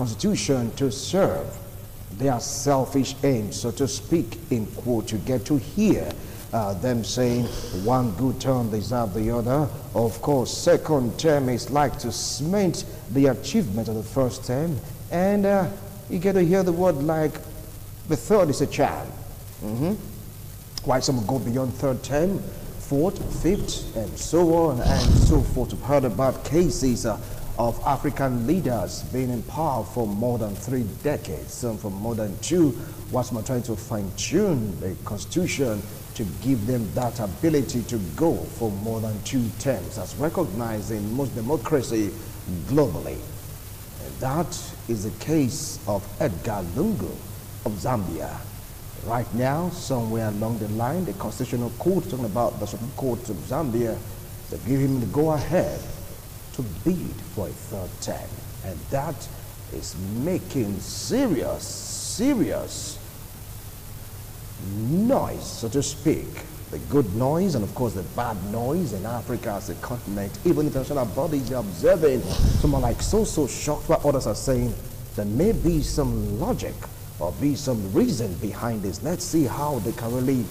constitution to serve their selfish aims, so to speak, in quote. You get to hear them saying one good term deserves the other. Of course, second term is like to cement the achievement of the first term, and you get to hear the word like the third is a charm. Why some go beyond third term, fourth, fifth, and so on and so forth. We've heard about cases of African leaders being in power for more than 3 decades, some for more than 2, whilst we're trying to fine-tune the constitution to give them that ability to go for more than 2 terms, as recognized in most democracy globally. And that is the case of Edgar Lungu of Zambia. Right now, somewhere along the line, the Constitutional Court, talking about the Supreme Court of Zambia, they give him the go-ahead to bid for a 3rd term. And that is making serious noise, so to speak. The good noise and, of course, the bad noise in Africa as a continent. Even international bodies are observing. Some are like so shocked, while others are saying there may be some logic or be some reason behind this. Let's see how they can really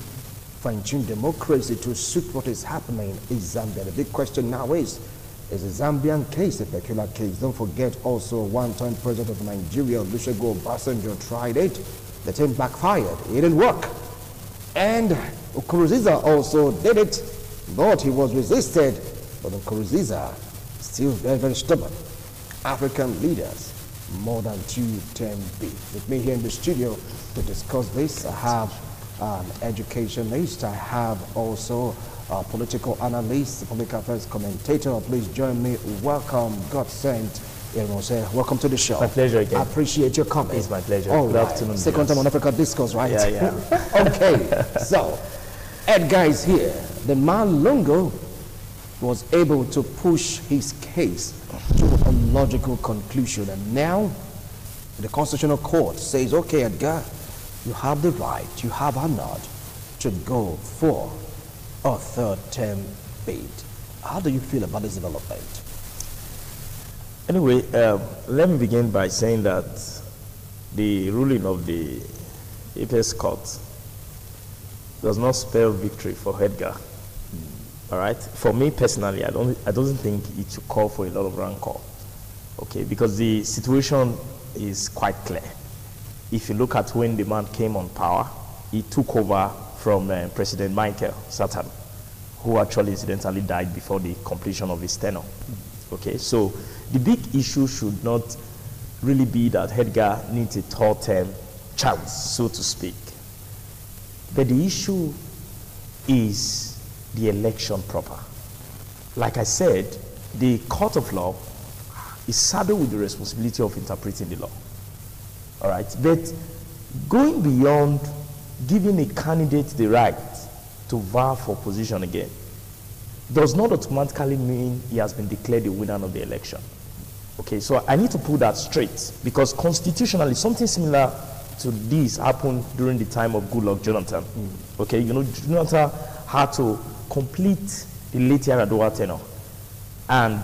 fine-tune democracy to suit what is happening in Zambia. The big question now is the Zambian case a peculiar case? Don't forget also one-time president of Nigeria, Olusegun Obasanjo, tried it. The thing backfired. It didn't work. And Nkurunziza also did it, but he was resisted. But Nkurunziza still very stubborn. African leaders, more than 2 term bid. With me here in the studio to discuss this, I have an educationist, I have also a political analyst, public affairs commentator. Please join me. Welcome, God sent. Welcome to the show. My pleasure again. I appreciate your comment. It's my pleasure. All Good right. afternoon. Second time on Africa Discourse, right? Yeah. Okay, so Edgar is here. The man Lungu was able to push his case to a logical conclusion, and now the Constitutional Court says, okay, Edgar, you have the right, you have honored to go for a 3rd term bid. How do you feel about this development? Anyway, let me begin by saying that the ruling of the Apex Court does not spell victory for Edgar. All right. For me personally, I don't think it should call for a lot of rancor. Okay, because the situation is quite clear. If you look at when the man came on power, he took over from President Michael Satan, who actually incidentally died before the completion of his tenure. Okay, so the big issue should not really be that Edgar needs a 3rd term chance, so to speak. But the issue is the election proper. Like I said, the court of law is saddled with the responsibility of interpreting the law. All right, but going beyond giving a candidate the right to vow for position again does not automatically mean he has been declared the winner of the election. Okay, so I need to put that straight, because constitutionally something similar to this happened during the time of Goodluck Jonathan. Okay, you know, Jonathan had to complete the late Yar'Adua tenure, and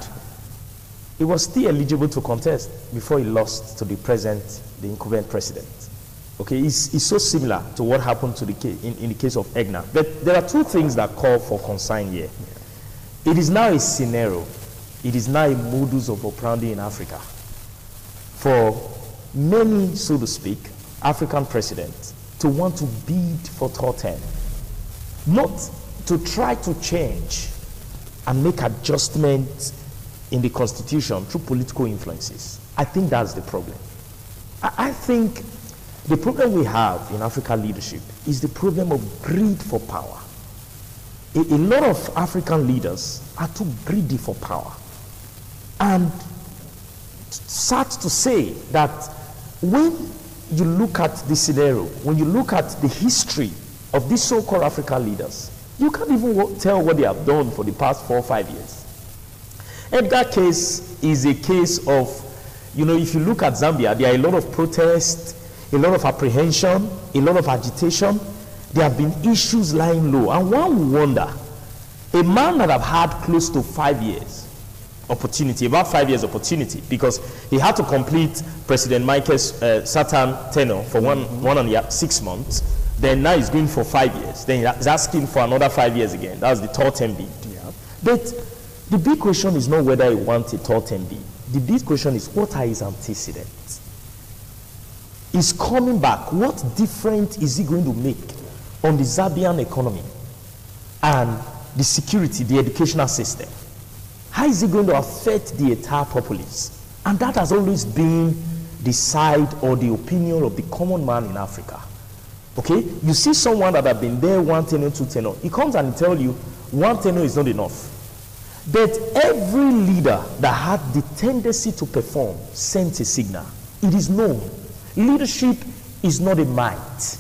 he was still eligible to contest before he lost to the incumbent president. Okay, it's so similar to what happened to in the case of Edgar. But there are 2 things that call for concern here. It is now a scenario, it is now a modus of operandi in Africa for many, so to speak, African presidents to want to bid for 3rd term, not to try to change and make adjustments in the constitution through political influences. I think that's the problem. I think the problem we have in African leadership is the problem of greed for power. A lot of African leaders are too greedy for power. And sad to say that when you look at the scenario, when you look at the history of these so-called African leaders, you can't even tell what they have done for the past 4 or 5 years. Edgar case is a case of, you know, if you look at Zambia, there are a lot of protests, a lot of apprehension, a lot of agitation. There have been issues lying low. And one will wonder, a man that have had close to 5 years opportunity, about 5 years opportunity, because he had to complete President Michael's Saturn tenure for 6 months. Then now he's going for 5 years. Then he's asking for another 5 years again. That's the third term bid. Yeah. But the big question is not whether he wants a third term bid. The big question is, what are his antecedents? He's coming back. What difference is he going to make on the Zambian economy and the security, the educational system? How is it going to affect the entire populace? And that has always been the side or the opinion of the common man in Africa. Okay? You see someone that has been there 1 tenure, 2 tenure. He comes and he tells you 1 tenure is not enough. But every leader that had the tendency to perform sent a signal. It is known. Leadership is not a might.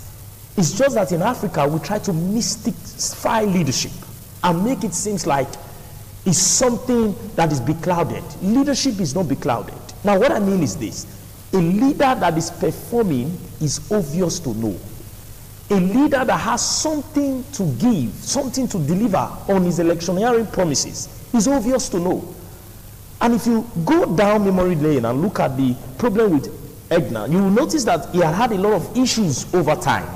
It's just that in Africa we try to mystify leadership and make it seem like it's something that is beclouded. Leadership is not beclouded. Now what I mean is this. A leader that is performing is obvious to know. A leader that has something to give, something to deliver on his electioneering promises is obvious to know. And if you go down memory lane and look at the problem with Edgar, you will notice that he had a lot of issues over time.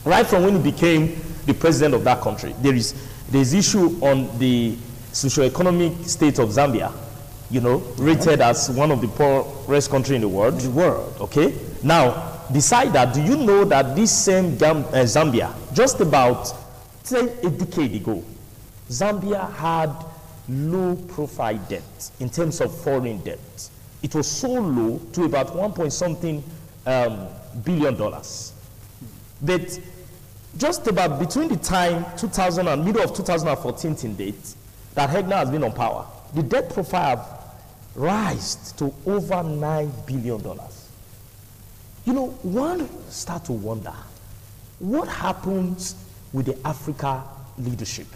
Right from when he became the president of that country. There's issue on the socio-economic state of Zambia, you know, rated as one of the poorest countries in the world. Okay? Now, beside that, do you know that this same Zambia, just about, say, a decade ago, Zambia had low profile debt in terms of foreign debt. It was so low to about $1.something billion. But just about between the time 2000 and middle of 2014 till date that Edgar has been on power, the debt profile rised to over $9 billion. You know, one start to wonder, what happens with the Africa leadership?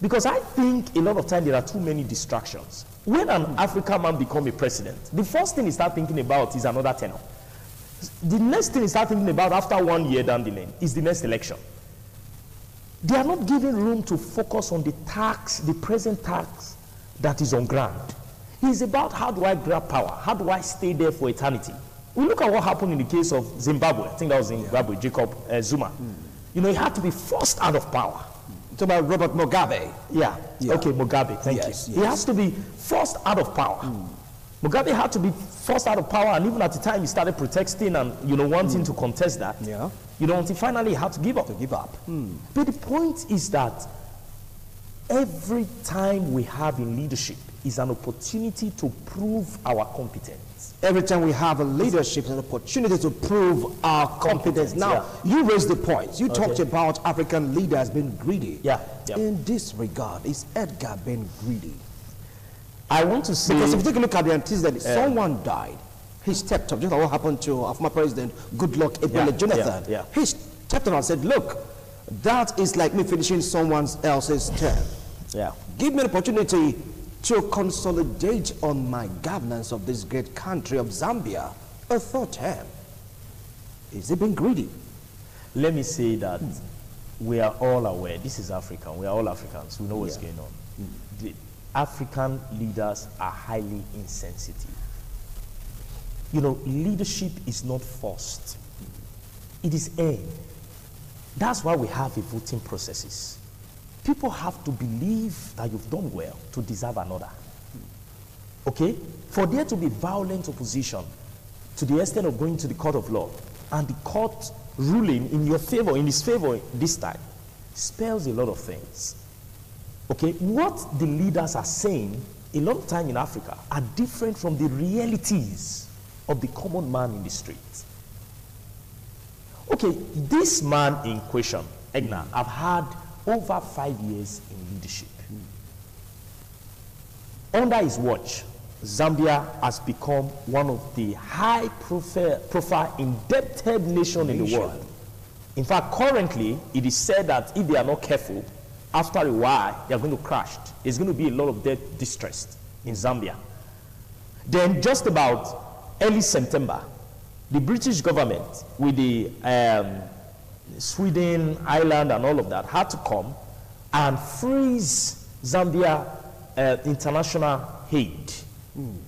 Because I think a lot of times there are too many distractions. When an African man becomes a president, the first thing he starts thinking about is another tenure. The next thing he starts thinking about after 1 year down the lane is the next election. They are not giving room to focus on the tax, the present tax that is on ground. It's about, how do I grab power? How do I stay there for eternity? We look at what happened in the case of Zimbabwe. I think that was Zimbabwe, Jacob Zuma. You know, he had to be forced out of power. It's about Robert Mugabe. Yeah. Okay, Mugabe, thank you. Yes. He has to be forced out of power. Mugabe had to be forced out of power, and even at the time he started protesting and, you know, wanting to contest that. Yeah. You know, until finally he had to give up. But the point is that every time we have in leadership is an opportunity to prove our competence. Every time we have a leadership, an opportunity to prove our competence. Now, you raised the point. You talked about African leaders being greedy. In this regard, is Edgar being greedy? I want to say... Because if you take a look at the antecedent, someone died. He stepped up, just like what happened to our former president, Goodluck Ebele Jonathan. He stepped up and said, look, that is like me finishing someone else's term. Give me an opportunity to consolidate on my governance of this great country of Zambia, a third term. Is it being greedy? Let me say that we are all aware, this is Africa, we are all Africans, we know what's going on. The African leaders are highly insensitive. You know, leadership is not forced. It is earned. That's why we have the voting processes. People have to believe that you've done well to deserve another. Okay? For there to be violent opposition to the extent of going to the court of law and the court ruling in your favor, in his favor this time, spells a lot of things. Okay? What the leaders are saying a lot of time in Africa are different from the realities of the common man in the streets. Okay, this man in question, Edgar, I've had over 5 years in leadership. Under his watch, Zambia has become one of the high profile indebted nations in the world. In fact, currently, it is said that if they are not careful, after a while, they are going to crash. There's going to be a lot of debt distress in Zambia. Then just about early September, the British government with the Sweden, Ireland, and all of that had to come and freeze Zambia international aid.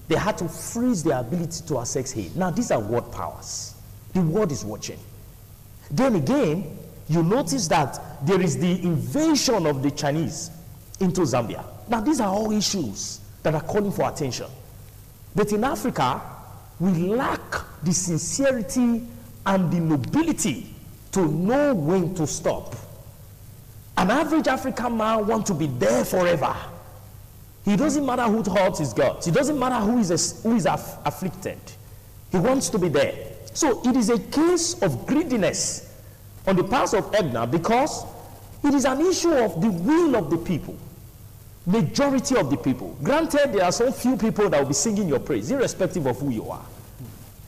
They had to freeze their ability to access aid. Now, these are world powers. The world is watching. Then again, you notice that there is the invasion of the Chinese into Zambia. Now, these are all issues that are calling for attention. But in Africa, we lack the sincerity and the nobility to know when to stop. An average African man wants to be there forever. It doesn't matter who hurts his guts. It doesn't matter who is afflicted. He wants to be there. So it is a case of greediness on the part of Edgar, because it is an issue of the will of the people, majority of the people. Granted, there are some few people that will be singing your praise, irrespective of who you are.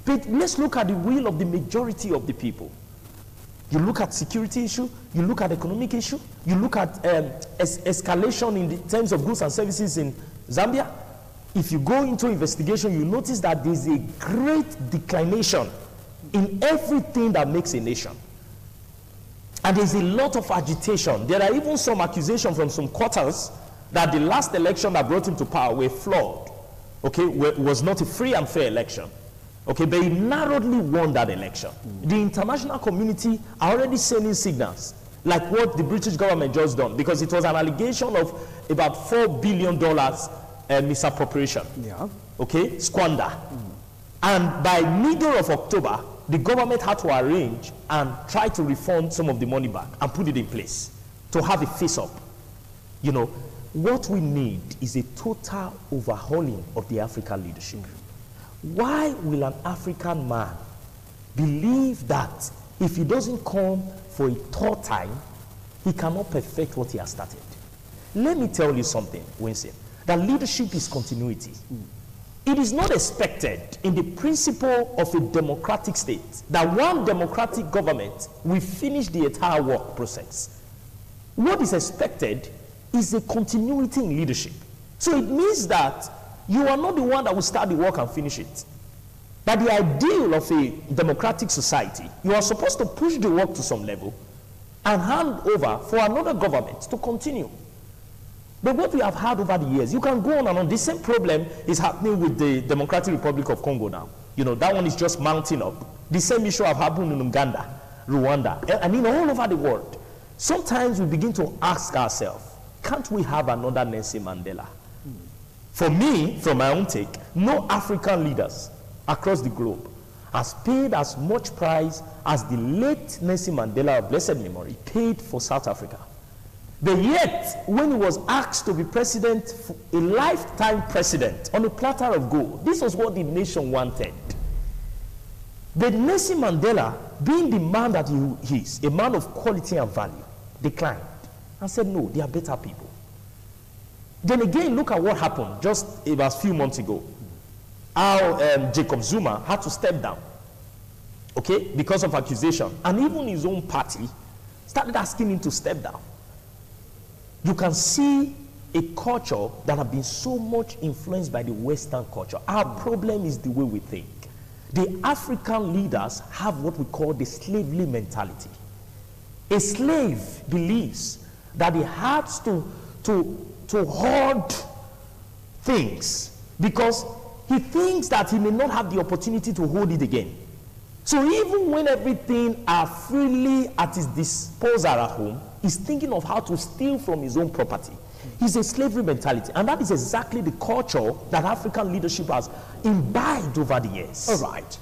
But let's look at the will of the majority of the people. You look at security issue, you look at economic issue, you look at escalation in the terms of goods and services in Zambia. If you go into investigation, you notice that there's a great declination in everything that makes a nation. And there's a lot of agitation. There are even some accusations from some quarters that the last election that brought him to power were flawed. Okay, was not a free and fair election. Okay, but he narrowly won that election. The international community are already sending signals, like what the British government just done, because it was an allegation of about $4 billion misappropriation. Yeah. Okay, squander. And by middle of October, the government had to arrange and try to refund some of the money back and put it in place to have a face-up. You know, what we need is a total overhauling of the African leadership. Why will an African man believe that if he doesn't come for a third time, he cannot perfect what he has started? Let me tell you something, Winston, that leadership is continuity. It is not expected in the principle of a democratic state that one democratic government will finish the entire work process. What is expected is a continuity in leadership. So it means that you are not the one that will start the work and finish it. But the ideal of a democratic society, you are supposed to push the work to some level and hand over for another government to continue. But what we have had over the years, you can go on and on. The same problem is happening with the Democratic Republic of Congo now. You know, that one is just mounting up. The same issue have happened in Uganda, Rwanda, I mean all over the world. Sometimes we begin to ask ourselves, can't we have another Nelson Mandela? For me, from my own take, no African leaders across the globe has paid as much price as the late Nelson Mandela of blessed memory paid for South Africa. But yet, when he was asked to be president, a lifetime president, on a platter of gold, this was what the nation wanted. But Nelson Mandela, being the man that he is, a man of quality and value, declined and said, no, they are better people. Then again, look at what happened just about a few months ago. How Jacob Zuma had to step down, okay, because of accusation. And even his own party started asking him to step down. You can see a culture that has been so much influenced by the Western culture. Our problem is the way we think. The African leaders have what we call the slavery mentality. A slave believes that he has to hoard things because he thinks that he may not have the opportunity to hold it again. So even when everything are freely at his disposal at home, he's thinking of how to steal from his own property. It's a slavery mentality, and that is exactly the culture that African leadership has imbibed over the years. All right.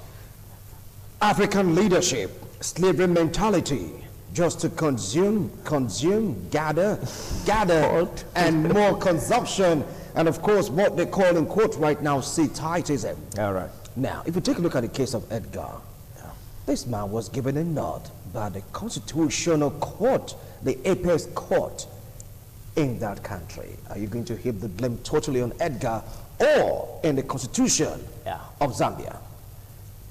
African leadership, slavery mentality, just to consume, gather, and more consumption, and of course what they call in quote right now, seatitism. All right. Now, if you take a look at the case of Edgar, this man was given a nod by the constitutional court, the apex court in that country. Are you going to heap the blame totally on Edgar or in the constitution of Zambia?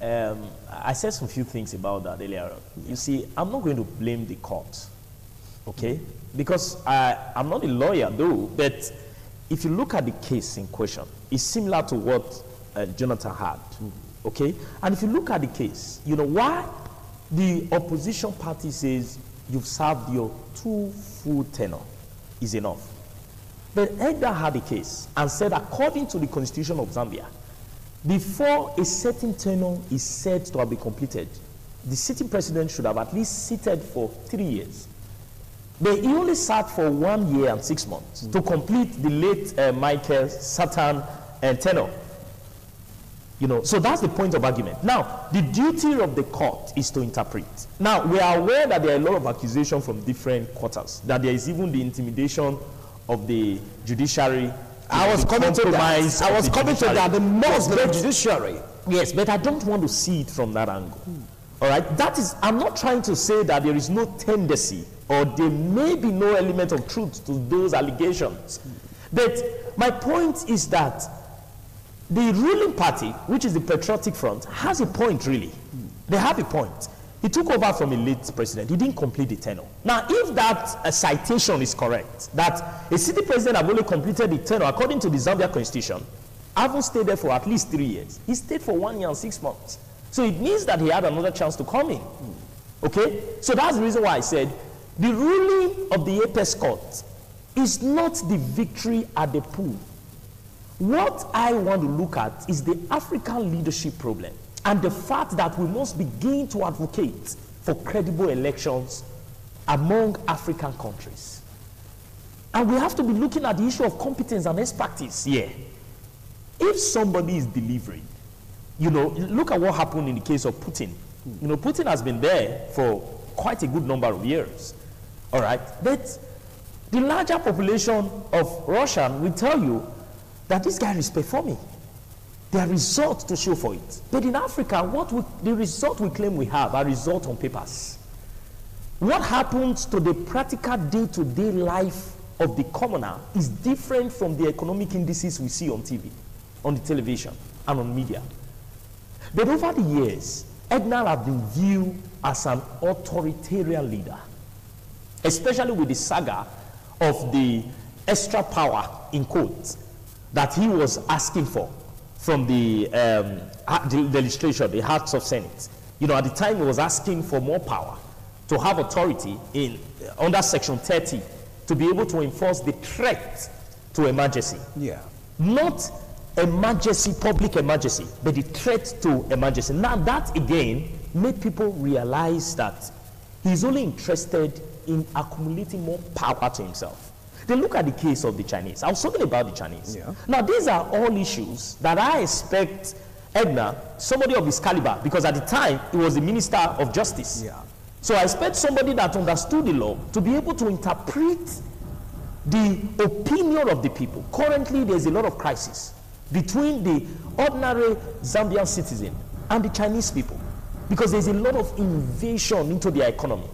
I said some few things about that earlier. You see, I'm not going to blame the court, okay? Because I'm not a lawyer though, but if you look at the case in question, it's similar to what Jonathan had, okay? And if you look at the case, you know why the opposition party says you've served your 2 full tenure is enough. But Edgar had a case and said, according to the constitution of Zambia, before a certain tenure is said to have been completed, the sitting president should have at least seated for 3 years. But he only sat for 1 year and 6 months to complete the late Michael Satan tenure. You know, so that's the point of argument. Now, the duty of the court is to interpret. Now, we are aware that there are a lot of accusations from different quarters, that there is even the intimidation of the judiciary. I was coming to that. I was coming to that. The Muslim judiciary. Yes, but I don't want to see it from that angle. All right, that is, I'm not trying to say that there is no tendency or there may be no element of truth to those allegations. But my point is that the ruling party, which is the Patriotic Front, has a point really. They have a point. He took over from a late president. He didn't complete the tenure. Now, if that citation is correct, that a city president have only completed the tenure according to the Zambia constitution, haven't stayed there for at least 3 years. He stayed for 1 year and 6 months. So it means that he had another chance to come in. Okay? So that's the reason why I said the ruling of the Apex Court is not the victory at the pool. What I want to look at is the African leadership problem and the fact that we must begin to advocate for credible elections among African countries. And we have to be looking at the issue of competence and expertise here. If somebody is delivering, you know, look at what happened in the case of Putin. You know, Putin has been there for quite a good number of years. All right? But the larger population of Russian will tell you that this guy is performing. There are results to show for it. But in Africa, the result we claim we have are results on papers. What happens to the practical day-to-day life of the commoner is different from the economic indices we see on TV, on the television, and on media. But over the years, Edgar has been viewed as an authoritarian leader, especially with the saga of the extra power, in quotes, that he was asking for from the legislature, the House of Senate. You know, at the time he was asking for more power to have authority under Section 30 to be able to enforce the threat to emergency. Yeah. Not emergency, public emergency, but the threat to emergency. Now that again made people realize that he's only interested in accumulating more power to himself. They look at the case of the Chinese. I was talking about the Chinese. Yeah. Now these are all issues that I expect Edgar, somebody of his caliber, because at the time he was the Minister of Justice. Yeah. So I expect somebody that understood the law to be able to interpret the opinion of the people. Currently there's a lot of crisis between the ordinary Zambian citizen and the Chinese people, because there's a lot of invasion into their economy.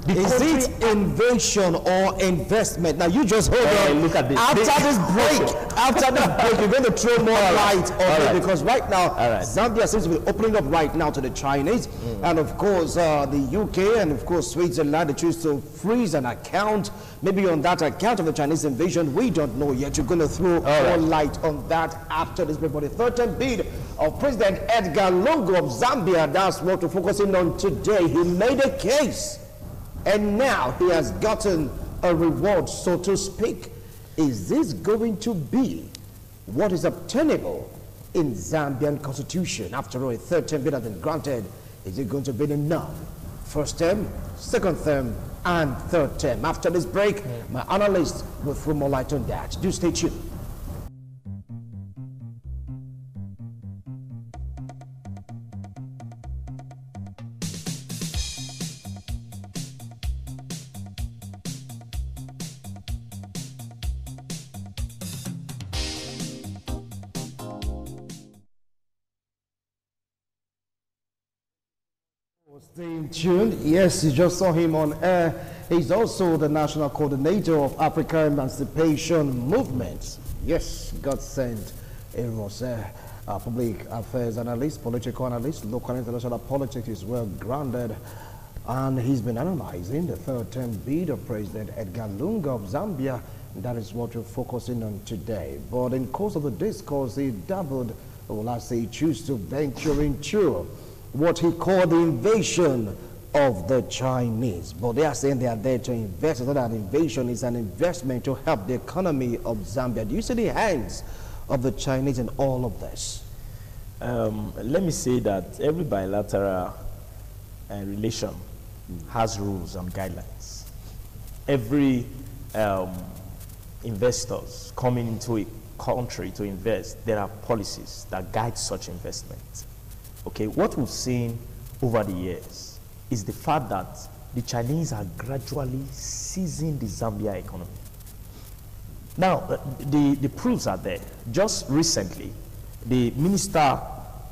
Is it invasion or investment? Now you just hold on. Look at this. After this break, you're going to throw more light on it, because right now Zambia seems to be opening up right now to the Chinese, and of course the UK and of course Switzerland, they choose to freeze an account. Maybe on that account of the Chinese invasion, we don't know yet. You're going to throw more light on that after this break. But the third term bid of President Edgar Lungu of Zambia, that's what we're focusing on today. He made a case, and now he has gotten a reward, so to speak. Is this going to be what is obtainable in Zambian constitution? After all, a third term bid has been granted. Is it going to be enough? First term, second term, and third term. After this break, my analyst will throw more light on that. Do stay tuned. Staying tuned. Yes, you just saw him on air. He's also the national coordinator of Africa Emancipation Movement. Yes, God sent. He was a public affairs analyst, political analyst, local and international politics is well grounded, and he's been analyzing the third term bid of President Edgar Lungu of Zambia. That is what we're focusing on today. But in course of the discourse, he dabbled, or I say, he chose to venture into what he called the invasion of the Chinese. But they are saying they are there to invest. It's not an invasion, it's an investment to help the economy of Zambia. Do you see the hands of the Chinese in all of this? Let me say that every bilateral relation has rules and guidelines. Every investors coming into a country to invest, there are policies that guide such investment. Okay, what we've seen over the years is the fact that the Chinese are gradually seizing the Zambia economy. Now, the proofs are there. Just recently, the Minister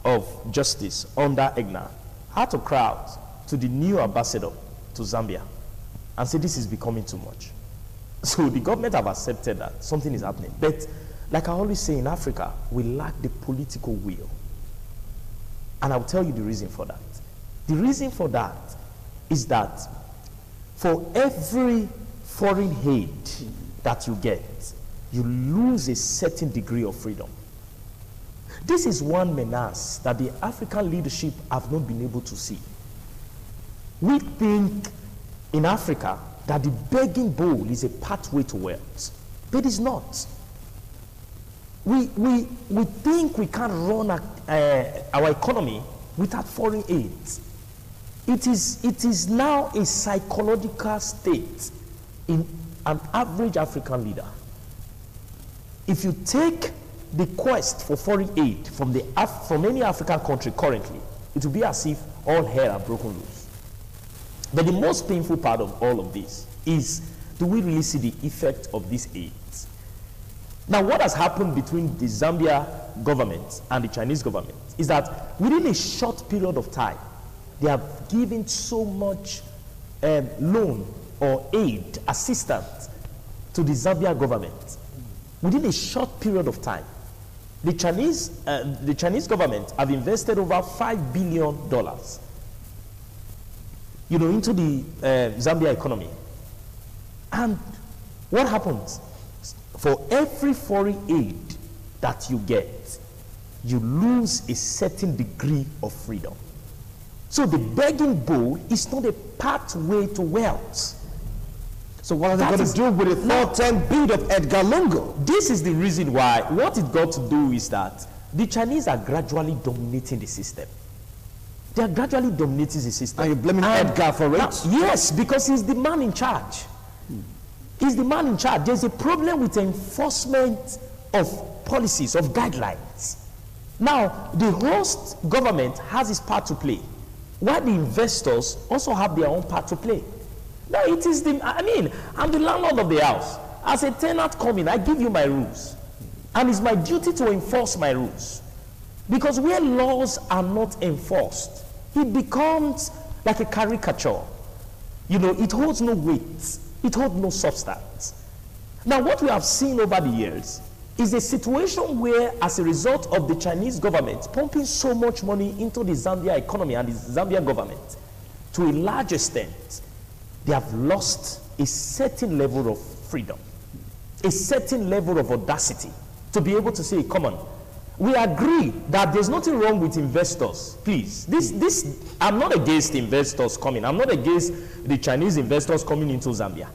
of Justice under Edgar had to cry out to the new ambassador to Zambia and say this is becoming too much. So the government have accepted that something is happening. But like I always say, in Africa, we lack the political will. And I'll tell you the reason for that. The reason for that is that for every foreign aid that you get, you lose a certain degree of freedom. This is one menace that the African leadership have not been able to see. We think in Africa that the begging bowl is a pathway to wealth, but it's not. We think we can't run our economy without foreign aid. It is now a psychological state in an average African leader. If you take the quest for foreign aid from any African country currently, it will be as if all hell are broken loose. But the most painful part of all of this is, do we really see the effect of these aids? Now, what has happened between the Zambia government and the Chinese government is that within a short period of time, they have given so much loan or aid, assistance to the Zambia government. Within a short period of time, the Chinese government have invested over $5 billion, into the Zambia economy. And what happens? For every foreign aid that you get, you lose a certain degree of freedom. So the begging bowl is not a pathway to wealth. So what are they going to do with the 410 bid of Edgar Lungu? This is the reason why. What it got to do is that the Chinese are gradually dominating the system. They are gradually dominating the system. Are you blaming Edgar for it? Now, yes, because he's the man in charge. He's the man in charge. There's a problem with enforcement of policies, of guidelines. Now, the host government has its part to play, while the investors also have their own part to play. Now, I'm the landlord of the house. As a tenant coming, I give you my rules. And it's my duty to enforce my rules. Because where laws are not enforced, it becomes like a caricature. It holds no weight. It holds no substance. Now, what we have seen over the years is a situation where, as a result of the Chinese government pumping so much money into the Zambia economy and the Zambia government, to a large extent, they have lost a certain level of freedom, a certain level of audacity to be able to say, come on, we agree that there's nothing wrong with investors. Please, I'm not against investors coming. I'm not against the Chinese investors coming into Zambia.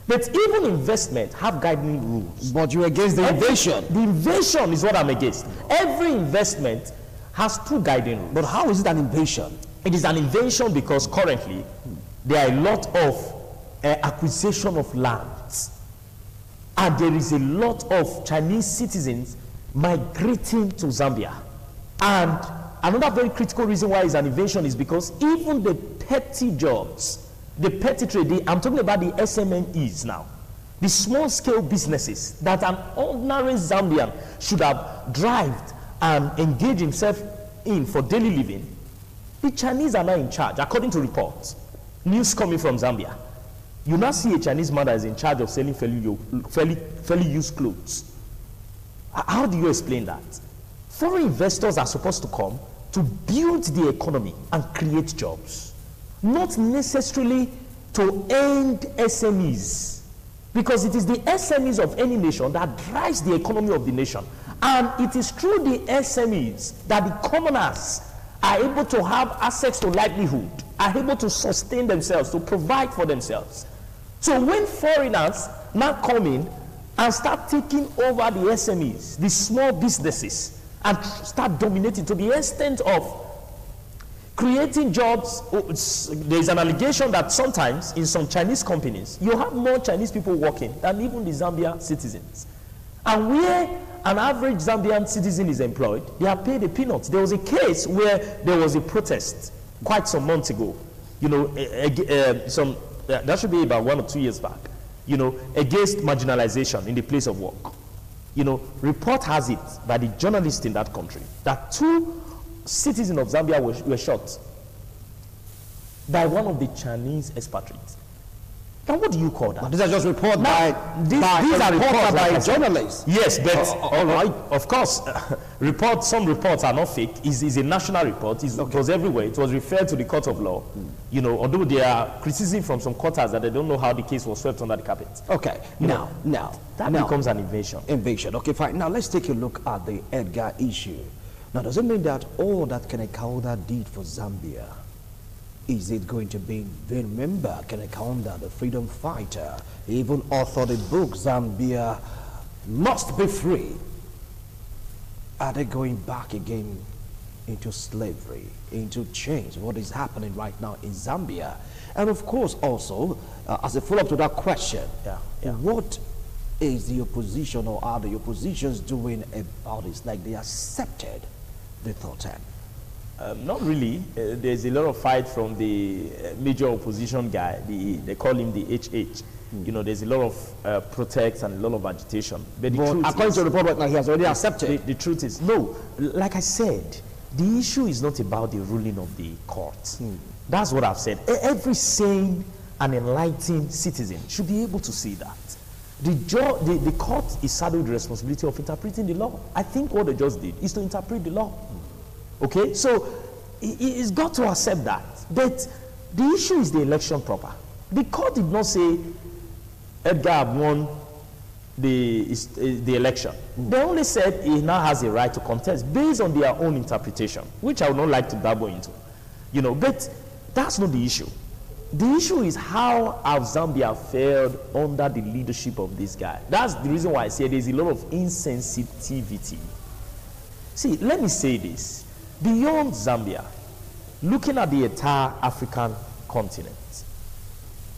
But even investment have guiding rules. But you're against the invasion. The invasion is what I'm against. Every investment has two guiding rules. But how is it an invasion? It is an invasion because currently there are a lot of acquisition of lands. And there is a lot of Chinese citizens migrating to Zambia. And another very critical reason why it's an invasion is because even the petty jobs, the petty trade, I'm talking about the SMMEs now, the small-scale businesses that an ordinary Zambian should have drived and engaged himself in for daily living, the Chinese are now in charge, according to reports. News coming from Zambia. You now see a Chinese man that is in charge of selling fairly used clothes. How do you explain that? Foreign investors are supposed to come to build the economy and create jobs, not necessarily to end SMEs, because it is the SMEs of any nation that drives the economy of the nation. And it is through the SMEs that the commoners are able to have access to livelihood, are able to sustain themselves, to provide for themselves. So when foreigners now come in and start taking over the SMEs, the small businesses, and start dominating to the extent of creating jobs. There's an allegation that sometimes in some Chinese companies, you have more Chinese people working than even the Zambia citizens. And where an average Zambian citizen is employed, they are paid a peanut. There was a case where there was a protest quite some months ago, that should be about 1 or 2 years back, against marginalization in the place of work. Report has it by the journalists in that country that 2 citizens of Zambia were shot by one of the Chinese expatriates. Now, what do you call that? But these are just reported these are reports by journalists. Yes, but all right. Of course, some reports are not fake. It's a national report. It was everywhere. It was referred to the court of law. Although there are criticism from some quarters that they don't know how the case was swept under the carpet. Okay. Now that becomes an invasion. Invasion. Okay, fine. Now let's take a look at the Edgar issue. Now, does it mean that all that Kanekaunda did for Zambia, is it going to be, remember Kanekaunda, the freedom fighter, even authored the book, Zambia Must Be Free. Are they going back again into slavery, into chains? What is happening right now in Zambia? And of course, also, as a follow-up to that question, what is the opposition, or are the oppositions doing about this? Like, they accepted the thought end? Not really. There's a lot of fight from the major opposition guy. They call him the HH. There's a lot of protests and a lot of agitation. But according to the report right now, he has already accepted. The truth is, no. Like I said, the issue is not about the ruling of the court. That's what I've said. Every sane and enlightened citizen should be able to see that. The court is saddled with the responsibility of interpreting the law. I think what the judge did is to interpret the law. Okay, so he's got to accept that. But the issue is the election proper. The court did not say Edgar won the election. They only said he now has a right to contest based on their own interpretation, which I would not like to dabble into. But that's not the issue. The issue is how have Zambia failed under the leadership of this guy. That's the reason why I say there's a lot of insensitivity. See, let me say this. Beyond Zambia, looking at the entire African continent,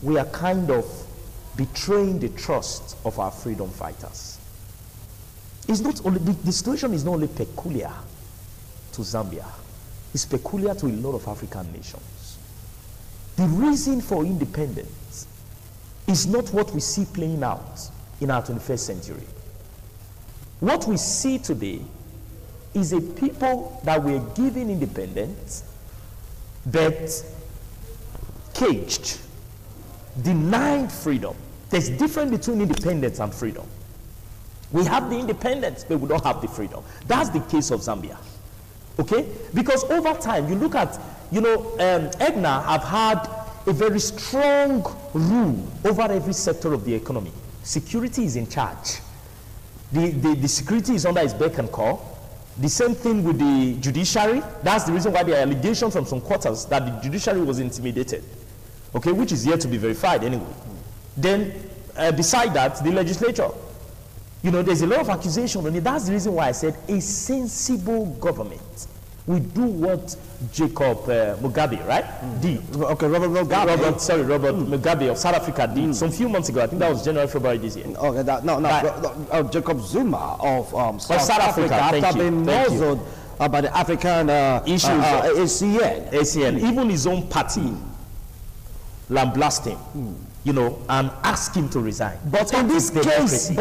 we are kind of betraying the trust of our freedom fighters. It's not only, the situation is not only peculiar to Zambia, it's peculiar to a lot of African nations. The reason for independence is not what we see playing out in our 21st century. What we see today is a people that were given independence, but caged, denied freedom. There's a difference between independence and freedom. We have the independence, but we don't have the freedom. That's the case of Zambia. Okay? Because over time, you look at, Edgar have had a very strong rule over every sector of the economy. Security is in charge. The security is under his beck and call. The same thing with the judiciary. That's the reason why there are allegations from some quarters that the judiciary was intimidated. Okay, which is yet to be verified anyway. Then, beside that, the legislature. There's a lot of accusation on it. That's the reason why I said a sensible government will do what Jacob Mugabe, right, did. Okay, Robert Mugabe of South Africa did some few months ago. I think that was January, February this year. Okay, Jacob Zuma of South Africa after being muzzled by the African ACN. Even his own party lambasted him. And ask him to resign. But in this case,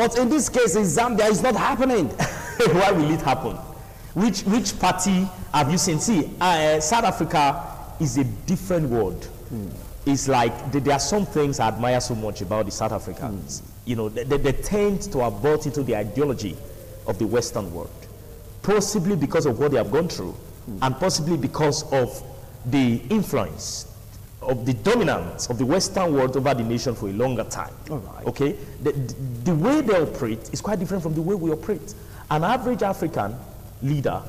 in Zambia, it's not happening. Why will it happen? Which party have you seen? See, South Africa is a different world. It's like there are some things I admire so much about the South Africans. They tend to have bought into the ideology of the Western world, possibly because of what they have gone through, and possibly because of the influence of the dominance of the Western world over the nation for a longer time. All right. Okay? The way they operate is quite different from the way we operate. An average African leader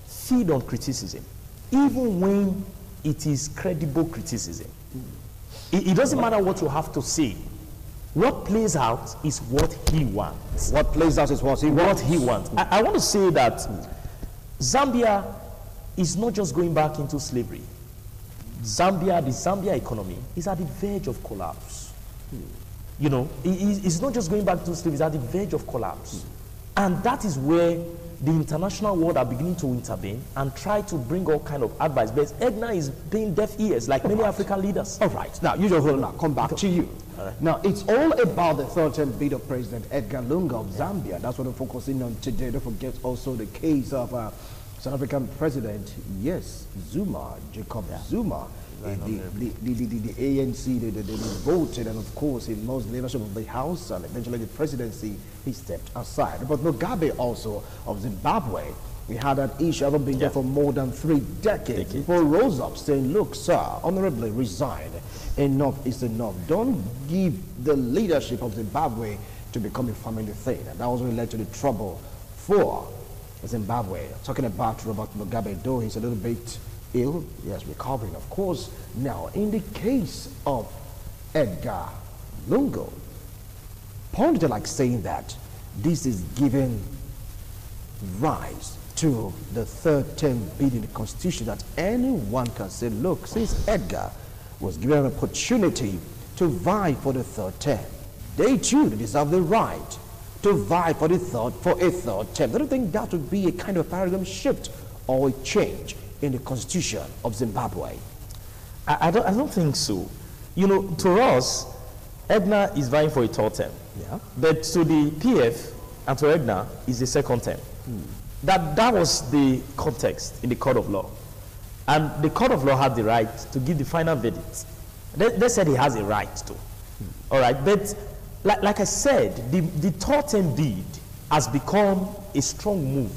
feeds on criticism. even when it is credible criticism. It doesn't matter what you have to say. What plays out is what he wants. What plays out is what he wants. I want to say that Zambia is not just going back into slavery. The Zambia economy is at the verge of collapse. You know, it's not just going back to slavery, it's at the verge of collapse. And that is where the international world are beginning to intervene and try to bring all kind of advice. But Edgar is paying deaf ears like many African leaders. All right. Now, you just hold on. Come back to you. Now, it's all about the third-term bid of President Edgar Lungu of Zambia. That's what we're focusing on today. Don't forget also the case of South African President, Zuma, Jacob Zuma. The ANC, they voted, and of course he lost leadership of the House, and eventually the presidency, he stepped aside. But Mugabe also of Zimbabwe, we had that issue, having been there for more than 3 decades. People rose up saying, look, sir, honorably resign. Enough is enough. Don't give the leadership of Zimbabwe to become a family thing. And that was what led to the trouble for Zimbabwe. Talking about Robert Mugabe, though he's a little bit ill, yes, recovering, of course. Now, in the case of Edgar Lungu, pointed like saying that this is giving rise to the third-term bid in the Constitution, that anyone can say, look, since Edgar was given an opportunity to vie for the third term, they too deserve the right to vie for a third term. I don't think that would be a kind of paradigm shift or a change in the Constitution of Zimbabwe. I don't think so. You know, to us, Edgar is vying for a third term. Yeah. But to the PF and to Edgar is the second term. That was the context in the court of law. And the court of law had the right to give the final verdict. They said he has a right to. All right, but like I said, the third term bid has become a strong move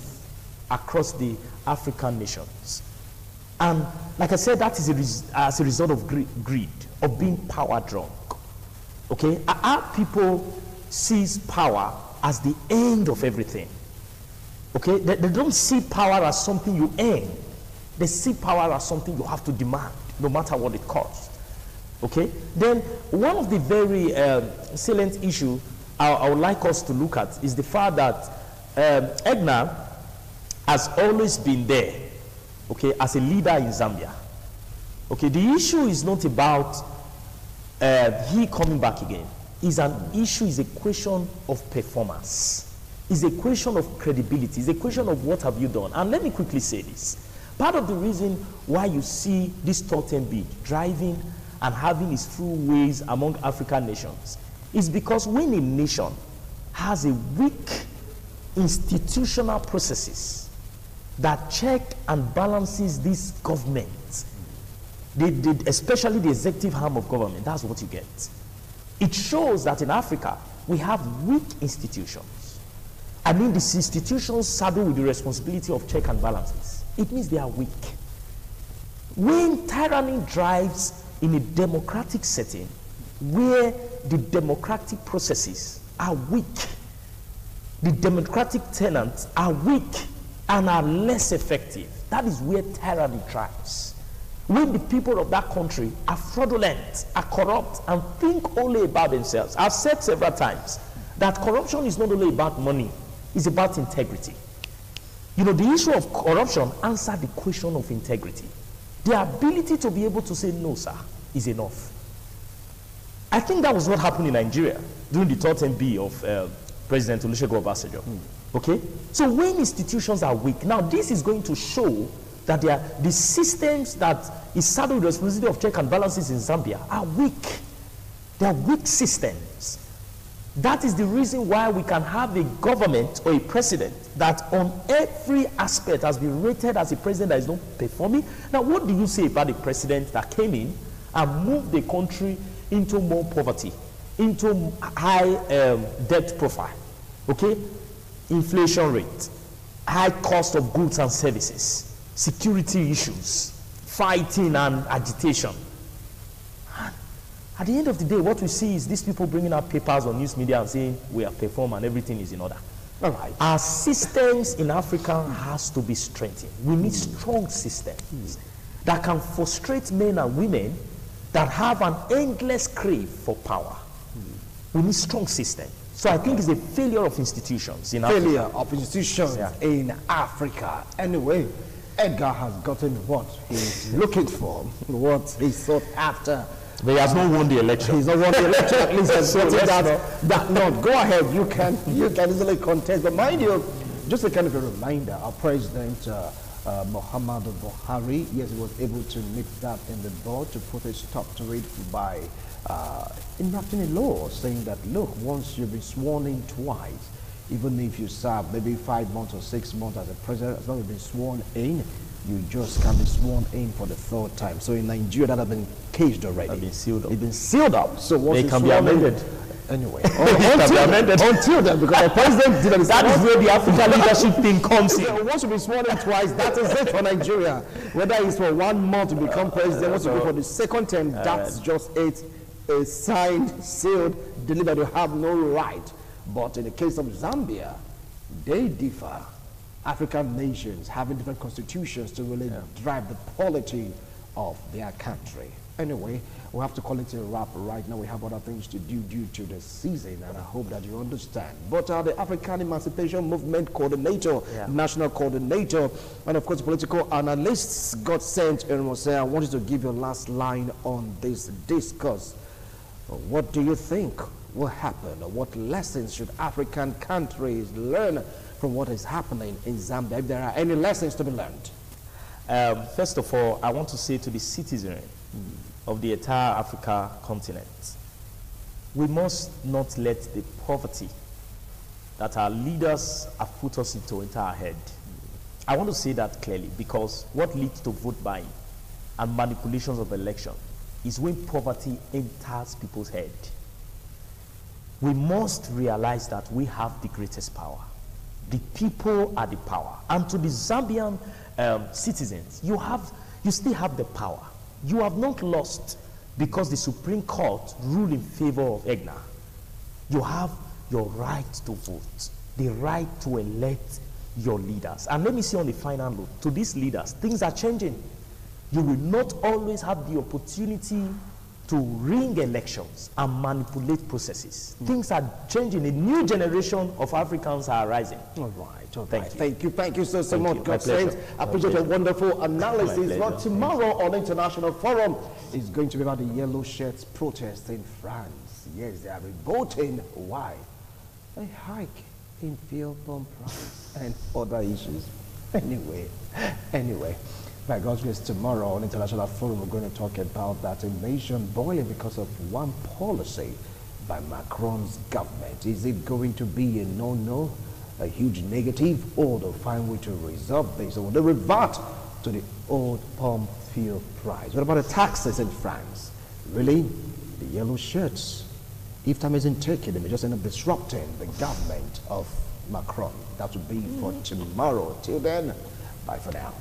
across the African nations. And like I said, that is as a result of greed, of being power drunk. Okay? Our people sees power as the end of everything. Okay? They don't see power as something you earn. They see power as something you have to demand, no matter what it costs. Okay? Then one of the very salient issues I would like us to look at is the fact that Edgar has always been there, okay, as a leader in Zambia. Okay, the issue is not about he coming back again. It's an issue, is a question of performance. It's a question of credibility. It's a question of what have you done. And let me quickly say this. Part of the reason why you see this third-term bid driving and having its full ways among African nations is because when a nation has a weak institutional processes that check and balances this government, especially the executive arm of government, that's what you get. It shows that in Africa, we have weak institutions. I mean, these institutions saddled with the responsibility of check and balances. It means they are weak. When tyranny drives in a democratic setting, where the democratic processes are weak, the democratic tenants are weak and are less effective, that is where tyranny thrives. When the people of that country are fraudulent, are corrupt, and think only about themselves. I've said several times that corruption is not only about money, it's about integrity. You know, the issue of corruption answers the question of integrity. The ability to be able to say, no, sir, is enough. I think that was what happened in Nigeria during the third term B of President Olusegun Obasanjo. Okay? So when institutions are weak, now this is going to show that the systems that is saddled with the responsibility of check and balances in Zambia are weak. They are weak systems. That is the reason why we can have a government or a president that on every aspect has been rated as a president that is not performing. Now, what do you say about the president that came in and moved the country into more poverty, into high debt profile, okay, inflation rate, high cost of goods and services, security issues, fighting and agitation? At the end of the day, what we see is these people bringing out papers on news media and saying we are perform and everything is in order. All right. Our systems in Africa has to be strengthened. We need strong systems. that can frustrate men and women that have an endless crave for power. We need strong system. So I think it's a failure of institutions in Africa. Failure of institutions in Africa. Anyway, Edgar has gotten what he's looking for, what he sought after. But he has not won the election. He's not won the election. At least has So that note. Go ahead. You can easily contest. But mind you, just a kind of a reminder, our president Muhammadu Buhari, yes, he was able to nip that in the bud to put a stop to it by enacting a law saying that, look, once you've been sworn in twice, even if you serve maybe 5 months or 6 months as a president, as long as you've been sworn in, you just can be sworn in for the third time. So in Nigeria, that has been caged already. Have been sealed up. It's been sealed up. So once They it's can be sworn in- amended. Anyway, Until then, because the president did That is where the African leadership thing comes in. so once you be sworn in twice, that is it for Nigeria. Whether it's for 1 month to become president, once you go for the second term, that's just it. A signed, sealed, delivered. You have no right. But in the case of Zambia, they differ. African nations having different constitutions to really drive the polity of their country. Anyway, we have to call it a wrap right now. We have other things to do due to the season, and I hope that you understand. But the African Emancipation Movement Coordinator, National Coordinator, and of course political analysts got sent and say, I want you to give your last line on this discourse. What do you think will happen? Or what lessons should African countries learn from what is happening in Zambia, if there are any lessons to be learned? First of all, I want to say to the citizenry of the entire Africa continent, we must not let the poverty that our leaders have put us into enter our head. I want to say that clearly, because what leads to vote buying and manipulations of election is when poverty enters people's head. We must realize that we have the greatest power. The people are the power. And to the Zambian citizens, you still have the power. You have not lost because the Supreme Court ruled in favor of Edgar. You have your right to vote, the right to elect your leaders. And let me say on the final note, to these leaders, things are changing. You will not always have the opportunity to ring elections and manipulate processes. Things are changing. A new generation of Africans are rising. All right, all Thank right. you. Thank you so Thank much. you. God My pleasure. send. I appreciate your wonderful analysis. My But pleasure. tomorrow on International Forum is going to be about the yellow shirts protest in France. Yes, they are revolting. Why? A hike in fuel pump price and other issues. Anyway. By God's grace, tomorrow on International Forum, we're going to talk about that a nation boiling because of one policy by Macron's government. Is it going to be a no-no, a huge negative, or they'll find way to resolve this, or they'll revert to the old pump fuel price? What about the taxes in France? Really? The yellow shirts? If time isn't taken, they may just end up disrupting the government of Macron. That will be for tomorrow. Till then, bye for now.